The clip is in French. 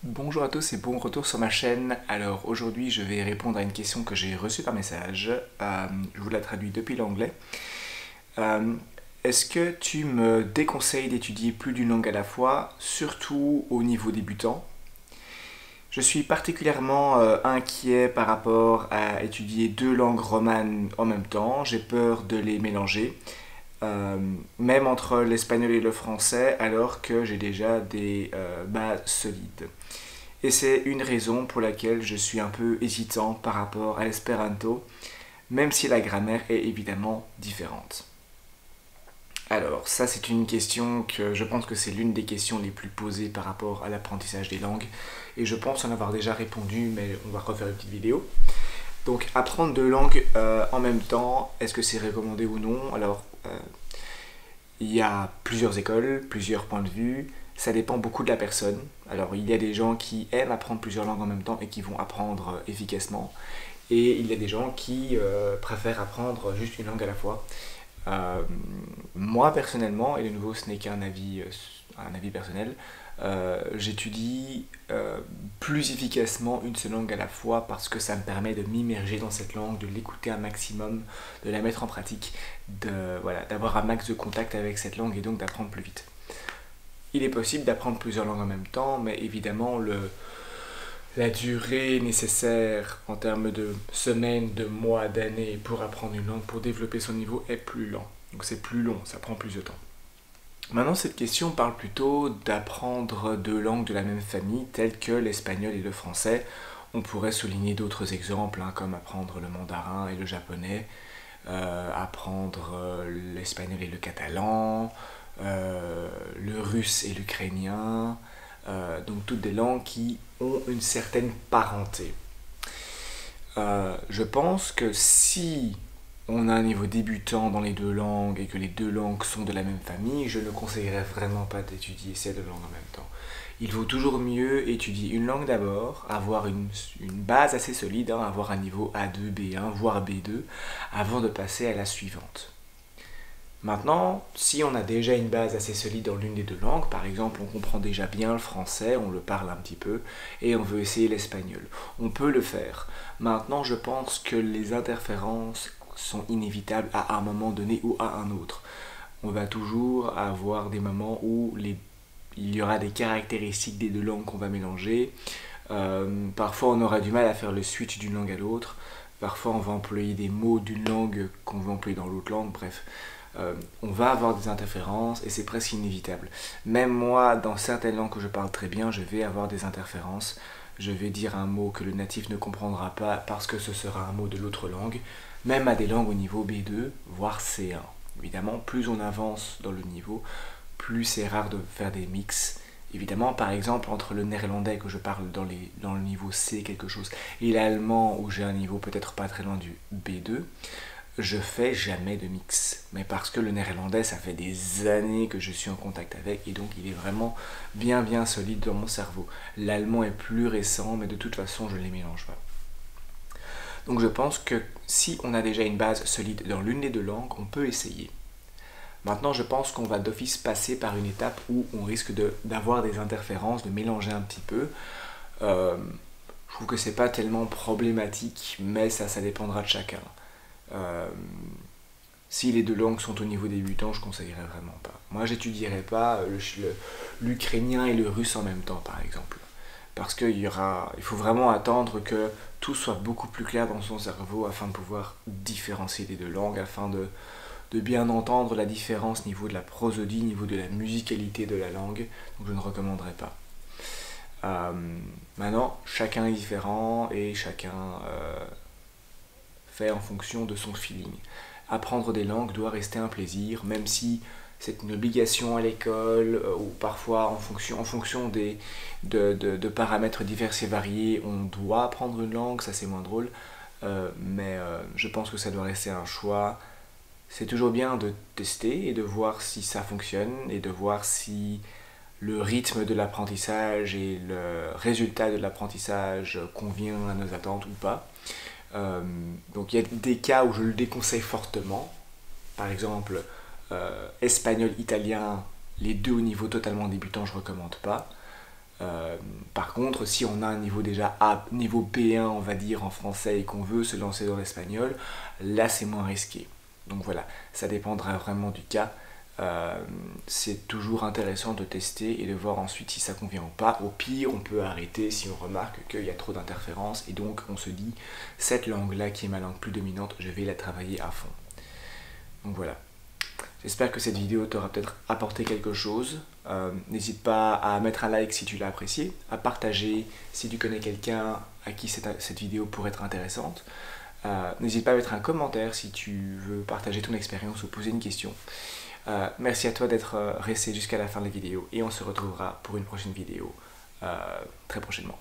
Bonjour à tous et bon retour sur ma chaîne. Alors aujourd'hui je vais répondre à une question que j'ai reçue par message. Je vous la traduis depuis l'anglais. Euh, Est-ce que tu me déconseilles d'étudier plus d'une langue à la fois, surtout au niveau débutant? Je suis particulièrement inquiet par rapport à étudier deux langues romanes en même temps. J'ai peur de les mélanger, euh, même entre l'espagnol et le français, alors que j'ai déjà des bases solides. Et c'est une raison pour laquelle je suis un peu hésitant par rapport à l'espéranto, même si la grammaire est évidemment différente. Alors, ça c'est une question que je pense que c'est l'une des questions les plus posées par rapport à l'apprentissage des langues, et je pense en avoir déjà répondu, mais on va refaire une petite vidéo. Donc, apprendre deux langues en même temps, est-ce que c'est recommandé ou non? Alors, il y a plusieurs écoles, plusieurs points de vue, ça dépend beaucoup de la personne. Alors il y a des gens qui aiment apprendre plusieurs langues en même temps et qui vont apprendre efficacement. Et il y a des gens qui préfèrent apprendre juste une langue à la fois. Euh, Moi personnellement, et de nouveau ce n'est qu'un un avis personnel, j'étudie plus efficacement une seule langue à la fois parce que ça me permet de m'immerger dans cette langue, de l'écouter un maximum, de la mettre en pratique, voilà, d'avoir un max de contact avec cette langue et donc d'apprendre plus vite. Il est possible d'apprendre plusieurs langues en même temps, mais évidemment la durée nécessaire en termes de semaines, de mois, d'années pour apprendre une langue, pour développer son niveau est plus lent. Donc c'est plus long, ça prend plus de temps. Maintenant, cette question parle plutôt d'apprendre deux langues de la même famille, telles que l'espagnol et le français. On pourrait souligner d'autres exemples, hein, comme apprendre le mandarin et le japonais, apprendre l'espagnol et le catalan, le russe et l'ukrainien, donc toutes des langues qui ont une certaine parenté. Je pense que si on a un niveau débutant dans les deux langues et que les deux langues sont de la même famille, je ne conseillerais vraiment pas d'étudier ces deux langues en même temps. Il vaut toujours mieux étudier une langue d'abord, avoir une base assez solide, hein, avoir un niveau A2, B1, voire B2, avant de passer à la suivante. Maintenant, si on a déjà une base assez solide dans l'une des deux langues, par exemple on comprend déjà bien le français, on le parle un petit peu, et on veut essayer l'espagnol, on peut le faire. Maintenant, je pense que les interférences sont inévitables à un moment donné ou à un autre. On va toujours avoir des moments où il y aura des caractéristiques des deux langues qu'on va mélanger. Parfois on aura du mal à faire le switch d'une langue à l'autre. Parfois on va employer des mots d'une langue qu'on veut employer dans l'autre langue. Bref, on va avoir des interférences et c'est presque inévitable. Même moi, dans certaines langues que je parle très bien, je vais avoir des interférences. Je vais dire un mot que le natif ne comprendra pas parce que ce sera un mot de l'autre langue, même à des langues au niveau B2, voire C1. Évidemment, plus on avance dans le niveau, plus c'est rare de faire des mix. Évidemment, par exemple, entre le néerlandais que je parle dans le niveau C quelque chose et l'allemand où j'ai un niveau peut-être pas très loin du B2, je fais jamais de mix. Mais parce que le néerlandais, ça fait des années que je suis en contact avec et donc il est vraiment bien solide dans mon cerveau. L'allemand est plus récent, mais de toute façon, je ne les mélange pas. Donc je pense que si on a déjà une base solide dans l'une des deux langues, on peut essayer. Maintenant, je pense qu'on va d'office passer par une étape où on risque d'avoir des interférences, de mélanger un petit peu. Euh, je trouve que c'est pas tellement problématique, mais ça dépendra de chacun. Euh, Si les deux langues sont au niveau débutant, je conseillerais vraiment pas. Moi, j'étudierais pas l'ukrainien et le russe en même temps, par exemple. Parce il faut vraiment attendre que tout soit beaucoup plus clair dans son cerveau afin de pouvoir différencier les deux langues, afin de bien entendre la différence niveau de la prosodie, niveau de la musicalité de la langue. Donc je ne recommanderais pas. Euh, Maintenant, chacun est différent et chacun fait en fonction de son feeling. Apprendre des langues doit rester un plaisir, même si c'est une obligation à l'école ou parfois en fonction de paramètres divers et variés, on doit apprendre une langue, ça c'est moins drôle, mais je pense que ça doit rester un choix. C'est toujours bien de tester et de voir si ça fonctionne et de voir si le rythme de l'apprentissage et le résultat de l'apprentissage convient à nos attentes ou pas. Euh, donc il y a des cas où je le déconseille fortement. Par exemple, espagnol, italien, les deux au niveau totalement débutant, je ne recommande pas. Par Par contre, si on a un niveau déjà A, niveau B1 on va dire en français et qu'on veut se lancer dans l'espagnol, là c'est moins risqué. Donc voilà, ça dépendra vraiment du cas. C'est toujours intéressant de tester et de voir ensuite si ça convient ou pas. Au pire, on peut arrêter si on remarque qu'il y a trop d'interférences et donc on se dit cette langue-là qui est ma langue plus dominante, je vais la travailler à fond. Donc voilà. J'espère que cette vidéo t'aura peut-être apporté quelque chose. N'hésite pas à mettre un like si tu l'as apprécié, à partager si tu connais quelqu'un à qui cette vidéo pourrait être intéressante. N'hésite pas à mettre un commentaire si tu veux partager ton expérience ou poser une question. Merci à toi d'être resté jusqu'à la fin de la vidéo et on se retrouvera pour une prochaine vidéo très prochainement.